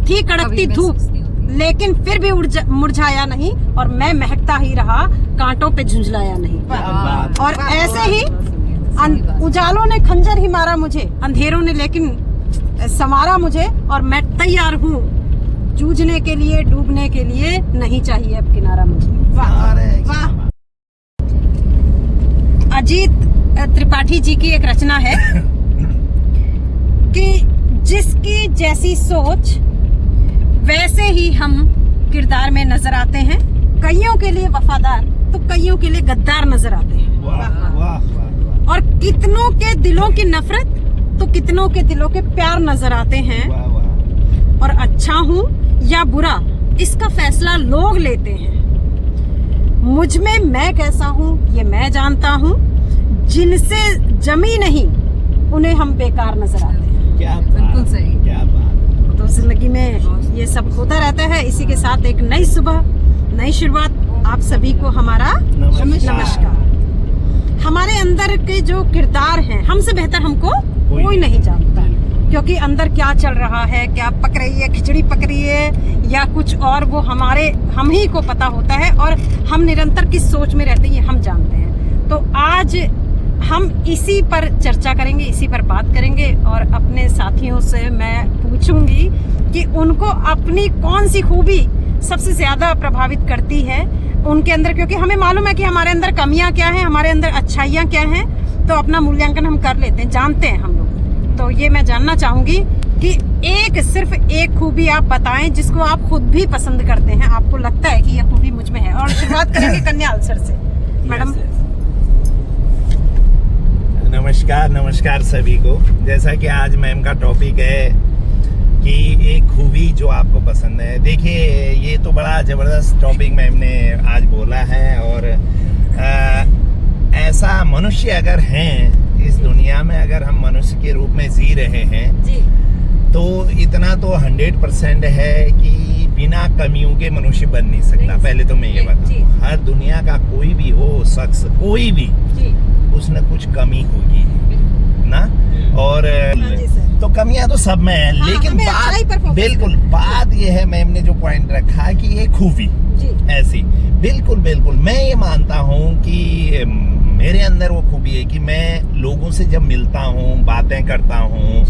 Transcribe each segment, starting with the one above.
थी कड़कती धूप, लेकिन फिर भी मुरझाया नहीं और मैं महकता ही रहा, कांटों पे झुंझलाया नहीं। और ऐसे ही उजालों ने खंजर ही मारा मुझे, अंधेरों ने लेकिन संवारा मुझे, और मैं तैयार हूँ जूझने के लिए, डूबने के लिए, नहीं चाहिए अब किनारा मुझे। वाह वाह। अजीत त्रिपाठी जी की एक रचना है कि जिसकी जैसी सोच वैसे ही हम किरदार में नजर आते हैं। कईयों के लिए वफादार तो कईयों के लिए गद्दार नजर आते हैं। और कितनों के दिलों की नफरत तो कितनों के दिलों के प्यार नजर आते हैं। और अच्छा हूँ या बुरा इसका फैसला लोग लेते हैं। मुझ में मैं कैसा हूँ ये मैं जानता हूँ। जिनसे जमी नहीं उन्हें हम बेकार नजर आते हैं। क्या बिल्कुल सही, क्या बात। तो जिंदगी में ये सब होता रहता है। इसी के साथ एक नई सुबह, नई शुरुआत आप सभी को हमारा नमस्कार। हमारे अंदर के जो किरदार हैं, हमसे बेहतर हमको कोई नहीं जानता, क्योंकि अंदर क्या चल रहा है, क्या पक रही है, खिचड़ी पक रही है या कुछ और, वो हम ही को पता होता है। और हम निरंतर किस सोच में रहते हैं ये हम जानते हैं। तो आज हम इसी पर चर्चा करेंगे, इसी पर बात करेंगे। और अपने साथियों से मैं पूछूंगी कि उनको अपनी कौन सी खूबी सबसे ज्यादा प्रभावित करती है उनके अंदर, क्योंकि हमें मालूम है कि हमारे अंदर कमियां क्या हैं, हमारे अंदर अच्छाइयां क्या हैं। तो अपना मूल्यांकन हम कर लेते हैं, जानते हैं हम लोग। तो ये मैं जानना चाहूंगी कि सिर्फ एक खूबी आप बताएं जिसको आप खुद भी पसंद करते हैं, आपको लगता है कि ये खूबी मुझ में है। और शुरुआत करेंगे कन्या अल्सर से। मैडम नमस्कार सभी को। जैसा कि आज मैम का टॉपिक है कि एक खूबी जो आपको पसंद है। देखिए ये तो बड़ा जबरदस्त टॉपिक मैम ने आज बोला है। और ऐसा मनुष्य अगर हैं इस दुनिया में, अगर हम मनुष्य के रूप में जी रहे हैं जी, तो इतना तो 100% है कि बिना कमियों के मनुष्य बन नहीं सकता। पहले तो मैं ये बताऊं, हर दुनिया का कोई भी हो शख्स, कोई भी, उसमें कुछ कमी होगी ना। और तो कमियां तो सब में है, लेकिन बात बात ये है, मैम ने जो पॉइंट रखा कि ये खूबी ऐसी, बिल्कुल मैं ये मानता हूँ कि मेरे अंदर वो खूबी है कि मैं लोगों से जब मिलता हूँ, बातें करता हूँ,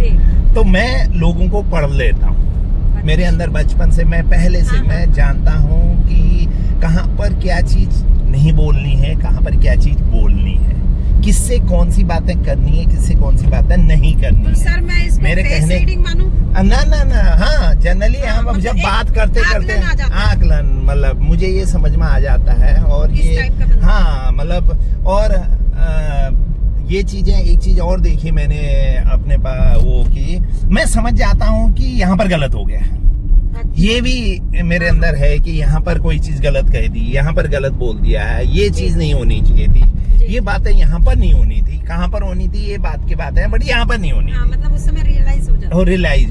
तो मैं लोगों को पढ़ लेता हूँ। मेरे अंदर बचपन से, मैं पहले से मैं जानता हूँ कि कहाँ पर क्या चीज नहीं बोलनी है, कहाँ पर क्या चीज बोलनी है, किससे कौन सी बातें करनी है, किससे कौन सी बातें नहीं करनी है। सर मैं इसको मेरे कहने मानूं? ना हाँ, जनरली हम अब जब बात करते आकलन, मतलब मुझे ये समझ में आ जाता है। और ये हाँ मतलब, और ये चीजें, एक चीज और देखी मैंने अपने वो की, मैं समझ जाता हूँ कि यहाँ पर गलत हो गया है। ये भी मेरे अंदर है कि यहाँ पर कोई चीज गलत कह दी, यहाँ पर गलत बोल दिया है, ये चीज नहीं होनी चाहिए थी, ये बातें यहाँ पर नहीं होनी थी, कहाँ पर होनी थी ये बात की बात है, बट यहाँ पर नहीं होनी थी। मतलब उस समय रियलाइज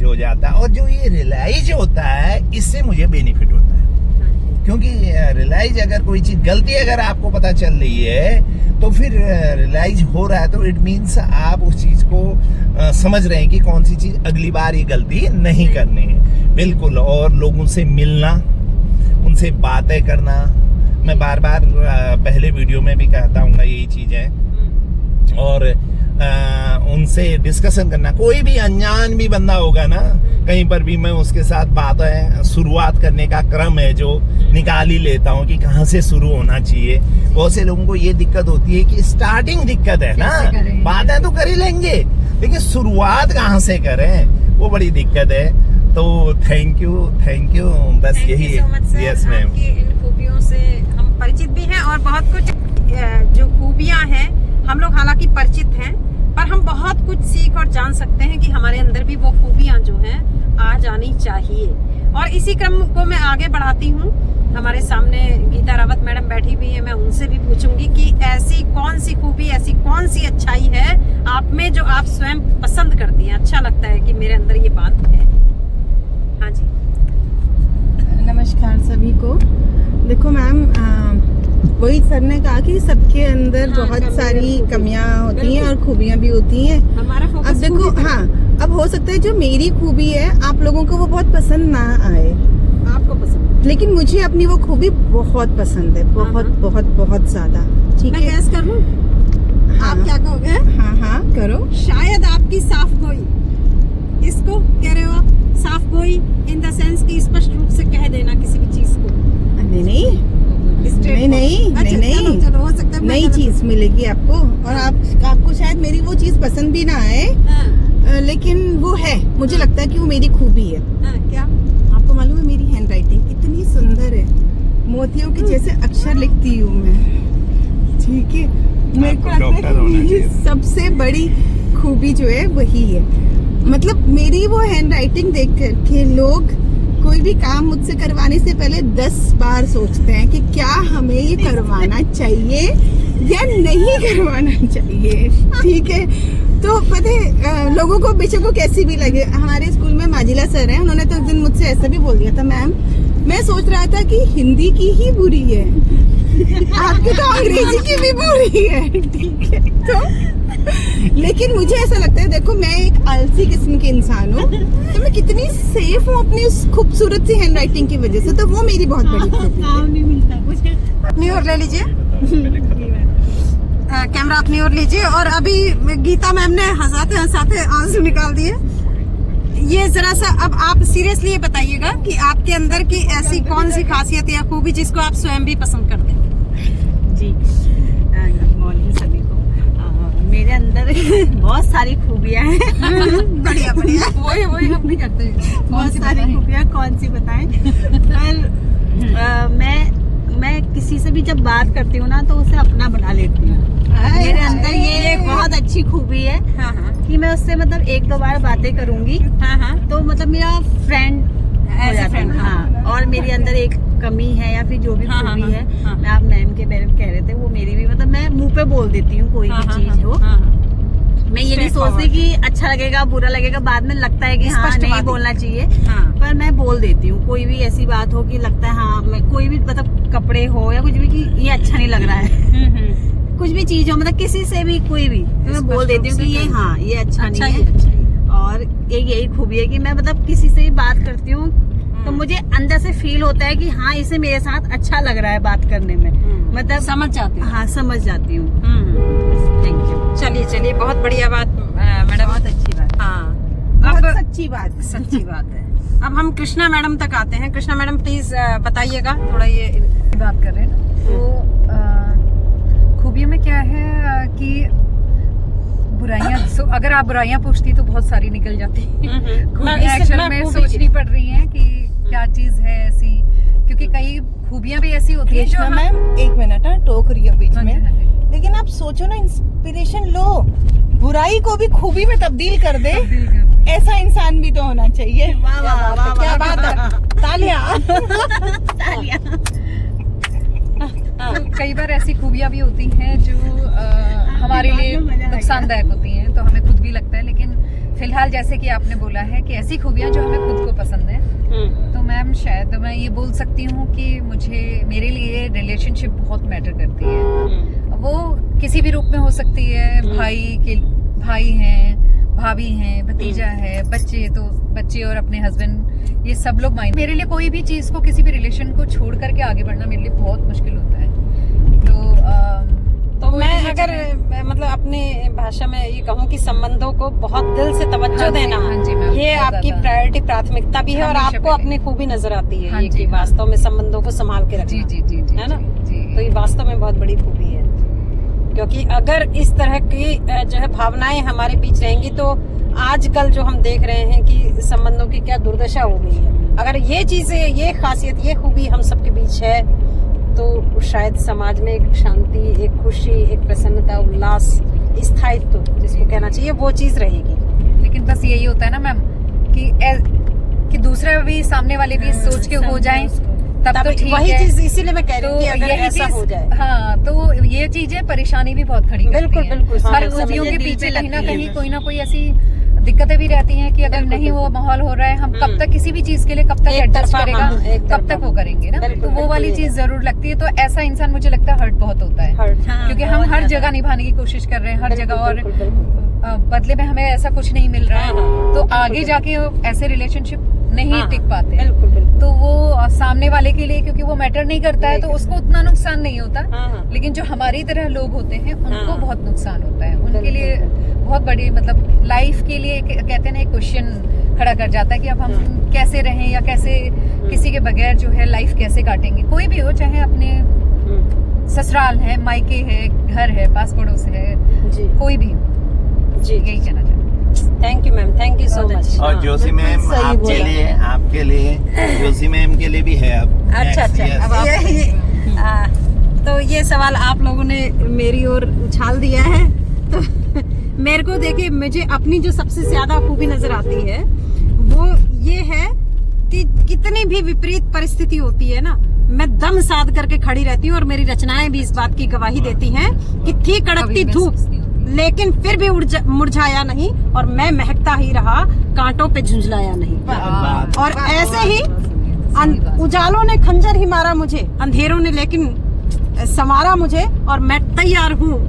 हो जाता है। और जो ये रियलाइज होता है, इससे मुझे बेनिफिट होता है। क्योंकि रियलाइज, अगर कोई चीज गलती अगर आपको पता चल रही है, तो फिर रियलाइज हो रहा है, तो इट मीन्स आप उस चीज को समझ रहे हैं कि कौन सी चीज अगली बार ये गलती नहीं करनी है। बिल्कुल। और लोगों से मिलना, उनसे बातें करना, मैं बार बार पहले वीडियो में भी कहता हूँ यही चीज है। और उनसे डिस्कशन करना, कोई भी अनजान भी बंदा होगा ना, कहीं पर भी मैं उसके साथ बातें शुरुआत करने का क्रम है जो निकाल ही लेता हूँ कि कहाँ से शुरू होना चाहिए। बहुत से लोगों को ये दिक्कत होती है कि स्टार्टिंग दिक्कत है ना, बातें तो कर ही लेंगे लेकिन शुरुआत कहाँ से करें, वो बड़ी दिक्कत है। तो थैंक यू बस यही है। यस मैम, इन खूबियों से हम परिचित भी हैं और बहुत कुछ जो खूबियां हैं हम लोग हालांकि परिचित हैं, पर हम बहुत कुछ सीख और जान सकते हैं कि हमारे अंदर भी वो खूबियां जो हैं आ जानी चाहिए। और इसी क्रम को मैं आगे बढ़ाती हूँ। हमारे सामने गीता रावत मैडम बैठी हुई है, मैं उनसे भी पूछूंगी कि ऐसी कौन सी खूबी, ऐसी कौन सी अच्छाई है आप में जो आप स्वयं पसंद करती हैं, अच्छा लगता है कि मेरे अंदर ये बात है। हाँ जी, नमस्कार सभी को। देखो मैम, वही सर ने कहा कि सबके अंदर बहुत सारी कमियां होती हैं और खूबियां भी होती हैं। हमारा फोकस अब देखो, हाँ, अब हो सकता है जो मेरी खूबी है आप लोगों को वो बहुत पसंद ना आए, आपको पसंद, लेकिन मुझे अपनी वो खूबी बहुत पसंद है, बहुत बहुत बहुत ज्यादा। ठीक मैं है, गैस कर लूं? हाँ। आप क्या कहोगे? हाँ हाँ करो। शायद आपकी साफ गोई, इसको कह रहे हो आप? साफ गोई इन द सेंस कि स्पष्ट रूप से कह देना किसी भी चीज को। नहीं नहीं नहीं नहीं अच्छा, नहीं नहीं, चलो हो सकता है मैं नई गलत- चीज मिलेगी आपको, और आपको शायद मेरी वो चीज पसंद भी ना आए, हाँ, लेकिन वो है, मुझे लगता है कि वो मेरी खूबी है। हाँ, क्या? आपको मालूम है मेरी हैंड राइटिंग इतनी सुंदर है, मोतियों के जैसे अक्षर लिखती हूँ मैं। ठीक है, मेरे को आपको लगता है डॉक्टर होना कि मेरी चाहिए। सबसे बड़ी खूबी जो है वही है। मतलब मेरी वो हैंड राइटिंग देख करके लोग कोई भी काम मुझसे करवाने से पहले 10 बार सोचते हैं कि क्या हमें ये करवाना चाहिए या नहीं करवाना चाहिए। ठीक है, तो पता है लोगों को बेशक को कैसी भी लगे, हमारे स्कूल में माजिला सर हैं, उन्होंने तो उस दिन मुझसे ऐसा भी बोल दिया था, मैम मैं सोच रहा था कि हिंदी की ही बुरी है, आपकी तो अंग्रेजी की भी बुरी है। ठीक है, तो लेकिन मुझे ऐसा लगता है, देखो मैं एक आलसी किस्म की इंसान हूँ, तो मैं कितनी सेफ हूँ अपनी उस खूबसूरत सी हैंड राइटिंग की वजह से, तो वो मेरी बहुत बड़ी खूबी है। नहीं मिलता कुछ। अपनी ओर ले लीजिए, कैमरा अपनी ओर लीजिए। और अभी गीता मैम ने हंसाते हंसाते आंसू निकाल दिए। ये जरा सा अब आप सीरियसली ये बताइएगा कि आपके अंदर की ऐसी कौन सी खासियत या खूबी जिसको आप स्वयं भी पसंद करते हैं? जी, गुड मॉर्निंग सभी को। मेरे अंदर बहुत सारी खूबियाँ हैं। बढ़िया बढ़िया, वही हम भी करते हैं। बहुत सारी खूबियाँ, कौन सी बताएं? पर मैं किसी से भी जब बात करती हूँ ना तो उसे अपना बना लेती हूँ। मेरे अंदर ये एक बहुत अच्छी खूबी है हाँ हाँ कि मैं उससे मतलब 1-2 बार बातें करूंगी हाँ तो मतलब मेरा फ्रेंड हो As a जाता है। friend, हाँ, और मेरी अंदर एक कमी है या फिर जो भी हाँ, हाँ, खूबी है, हाँ। मैं आप मैम के बारे में कह रहे थे, वो मेरी भी मतलब मैं मुंह पे बोल देती हूँ कोई भी चीज हो। मैं ये नहीं सोचती कि अच्छा लगेगा बुरा लगेगा, बाद में लगता है कि हाँ स्पष्ट नहीं बात है। बोलना चाहिए, हाँ। पर मैं बोल देती हूँ। कोई भी ऐसी बात हो कि लगता है हाँ, मैं कोई भी मतलब कपड़े हो या कुछ भी कि ये अच्छा नहीं लग रहा है, कुछ भी चीज हो, मतलब किसी से भी कोई भी, तो मैं बोल देती हूँ कि ये हाँ ये अच्छा नहीं है। और यही खूबी है कि मैं मतलब किसी से भी बात करती हूँ तो मुझे अंदर से फील होता है कि हाँ इसे मेरे साथ अच्छा लग रहा है बात करने में, मतलब समझ जाते हैं। हाँ समझ जाती हूँ। Thank you. चलिए बहुत बढ़िया बात मैडम, बहुत अच्छी बात। हाँ बहुत अब सच्ची बात। सच्ची बात है। अब हम कृष्णा मैडम तक आते हैं। कृष्णा मैडम प्लीज बताइएगा थोड़ा, ये बात कर रहे हैं ना, तो खूबियों में क्या है कि बुराइयां, अगर आप बुराइयां पूछती तो बहुत सारी निकल जाती खूबियां एक्चुअल में सोचनी पड़ रही हैं कि क्या चीज है ऐसी, क्योंकि कई खूबियां भी ऐसी होती है जो कृष्णा मैम एक मिनट टोक रही हूँ बीच हाँ जी, में, हाँ जी। लेकिन आप सोचो ना, इंस्पिरेशन लो, बुराई को भी खूबी में तब्दील कर दे, ऐसा इंसान भी तो होना चाहिए। वाह वाह वाह, क्या बात है, तालियां। तो कई बार ऐसी खूबियां भी होती हैं जो हमारे लिए नुकसानदायक होती हैं, तो हमें खुद भी लगता है, लेकिन फिलहाल जैसे कि आपने बोला है कि ऐसी खूबियां जो हमें खुद को पसंद है, तो मैम शायद मैं ये बोल सकती हूँ कि मेरे लिए रिलेशनशिप बहुत मैटर करती है। वो किसी भी रूप में हो सकती है, भाई हैं, भाभी हैं, भतीजा है, बच्चे और अपने हस्बैंड, ये सब लोग मायने। मेरे लिए कोई भी चीज को, किसी भी रिलेशन को छोड़ करके आगे बढ़ना मेरे लिए बहुत मुश्किल होता है। तो मैं अगर मतलब अपने भाषा में ये कहूँ कि संबंधों को बहुत दिल से तवज्जो हाँ जी, देना, हाँ जी मैम, ये बहुत आपकी ज्यादा। प्रायोरिटी प्राथमिकता भी है, और हमेशा आपको पहले। अपनी खूबी नजर आती है हाँ ये जी, कि हाँ। वास्तव में संबंधों को संभाल के रखना, जी है ना? जी। तो ये वास्तव में बहुत बड़ी खूबी है, क्योंकि अगर इस तरह की जो है भावनाएं हमारे बीच रहेंगी तो आजकल जो हम देख रहे हैं कि संबंधों की क्या दुर्दशा हो गई है। अगर ये चीजें, ये खासियत, ये खूबी हम सबके बीच है तो शायद समाज में एक शांति, एक खुशी, एक प्रसन्नता, उल्लास, स्थायित्व जिसको कहना चाहिए, वो चीज रहेगी। लेकिन बस यही होता है ना मैम कि दूसरा भी, सामने वाले भी सोच के हो जाएं, तब तो ठीक वही है। चीज इसीलिए मैं कह रही हूँ कि अगर यही ऐसा चीज- हो जाए, हाँ, तो ये चीजें परेशानी भी बहुत खड़ी करती बिल्कुल, हैं। बिल्कुल, हर हाँ, खूबियों समझ के दिल पीछे पे कहीं ना लगती कहीं है। कोई ना कोई ऐसी दिक्कतें भी रहती हैं कि अगर नहीं वो माहौल हो रहा है, हम कब तक किसी भी चीज के लिए कब तक एक एडजस्ट तरफा, करेगा, हाँ, एक कब तरफा। तक वो करेंगे ना, बिल्कुल, तो वो बिल्कुल, वाली ये। चीज जरूर लगती है। तो ऐसा इंसान मुझे लगता है हर्ट बहुत होता है, हर्ट, हाँ, क्योंकि हम बहुत हर ज्यादा। जगह निभाने की कोशिश कर रहे हैं, हर बिल्कुल, जगह, और बिल्कुल, बिल्कुल। बदले में हमें ऐसा कुछ नहीं मिल रहा है, तो आगे जाके ऐसे रिलेशनशिप नहीं टिक पाते हैं। बिल्कुल बिल्कुल। तो वो सामने वाले के लिए, क्योंकि वो मैटर नहीं करता है, तो उसको उतना नुकसान नहीं होता, लेकिन जो हमारी तरह लोग होते हैं उनको बहुत नुकसान होता है। उनके लिए बहुत बड़ी, मतलब लाइफ के लिए कहते हैं ना, एक क्वेश्चन खड़ा कर जाता है कि अब हम कैसे रहें, या कैसे किसी के बगैर जो है लाइफ कैसे काटेंगे। कोई भी हो, चाहे अपने ससुराल है, मायके है, घर है, पास पड़ोस है, जी कोई भी हो। जी यही कहना चाहते हैं। Thank you ma'am, thank you so much. और जोशी मैम सही आपके लिए जोशी मैम के लिए भी है अब। अच्छा Next, yes. अब तो ये सवाल आप लोगों ने मेरी ओर उछाल दिया है, तो मेरे को देखिए, मुझे अपनी जो सबसे ज्यादा खूबी नजर आती है वो ये है कि कितनी भी विपरीत परिस्थिति होती है ना, मैं दम साध करके खड़ी रहती हूँ, और मेरी रचनाएं भी इस बात की गवाही देती हैं कि थी कड़कती धूप, लेकिन फिर भी मुरझाया नहीं, और मैं महकता ही रहा, कांटों पे झुंझलाया नहीं। और ऐसे ही उजालों ने खंजर ही मारा मुझे, अंधेरों ने लेकिन संवारा मुझे, और मैं तैयार हूँ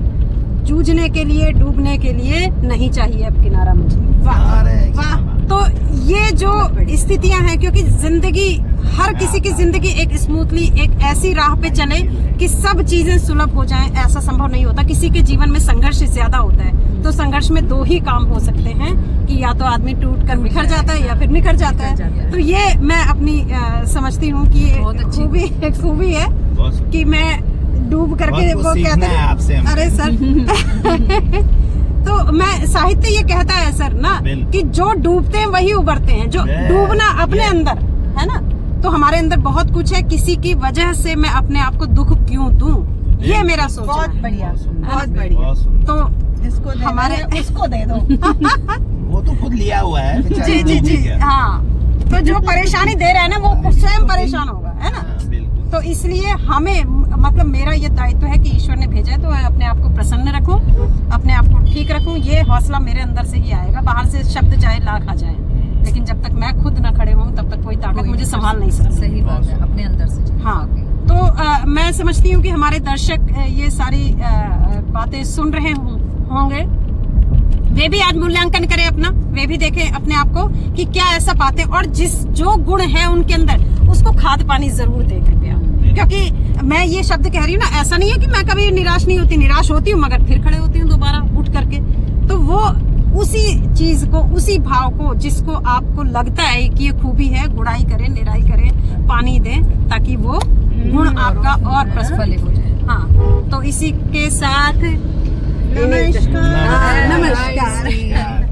जूझने के लिए, डूबने के लिए, नहीं चाहिए अब किनारा मुझे। वाह। तो ये जो स्थितियां हैं, क्योंकि जिंदगी, हर किसी की जिंदगी एक स्मूथली एक ऐसी राह पे चले कि सब चीजें सुलभ हो जाएं, ऐसा संभव नहीं होता। किसी के जीवन में संघर्ष ज्यादा होता है, तो संघर्ष में दो ही काम हो सकते हैं कि या तो आदमी टूट कर बिखर जाता है, या फिर निखर जाता है। तो ये मैं अपनी समझती हूँ कि ये खूबी है कि मैं डूब करके, वो कहते हैं, अरे सर तो मैं, साहित्य ये कहता है सर ना कि जो डूबते हैं वही उबरते हैं, जो डूबना अपने अंदर है ना, तो हमारे अंदर बहुत कुछ है, किसी की वजह से मैं अपने आप को दुख क्यों दूं, ये मेरा सोच है। बहुत बढ़िया, बहुत बढ़िया। तो इसको हमारे उसको दे दो। वो तो खुद लिया हुआ है बेचारा, जी जी जी, हाँ। तो जो परेशानी दे रहा है ना, वो स्वयं परेशान होगा, है ना। तो इसलिए हमें, मतलब मेरा ये दायित्व है कि ईश्वर ने भेजा है, तो मैं अपने आप को प्रसन्न रखूं, अपने आप को ठीक रखूं। ये हौसला मेरे अंदर से ही आएगा, बाहर से शब्द चाहे लाख आ जाए, लेकिन जब तक मैं खुद न खड़े हूं, तब तक कोई ताकत मुझे संभाल नहीं सकती। सही बात है, अपने अंदर से। हाँ, तो मैं समझती हूँ कि हमारे दर्शक ये सारी बातें सुन रहे होंगे, वे भी आज मूल्यांकन करें अपना, वे भी देखें अपने आप को कि क्या ऐसा पाते, और जो गुण है उनके अंदर, उसको खाद पानी जरूर दे कृपया। क्योंकि मैं ये शब्द कह रही हूँ ना, ऐसा नहीं है कि मैं कभी निराश नहीं होती, निराश होती हूँ, मगर फिर खड़े होती हूँ दोबारा उठ करके। तो वो उसी चीज को, उसी भाव को, जिसको आपको लगता है कि ये खूबी है, गुड़ाई करें, निराई करें, पानी दें, ताकि वो गुण आपका और प्रस्फुल्लित हो जाए। हाँ, तो इसी के साथ नमस्कार। नमस्कार।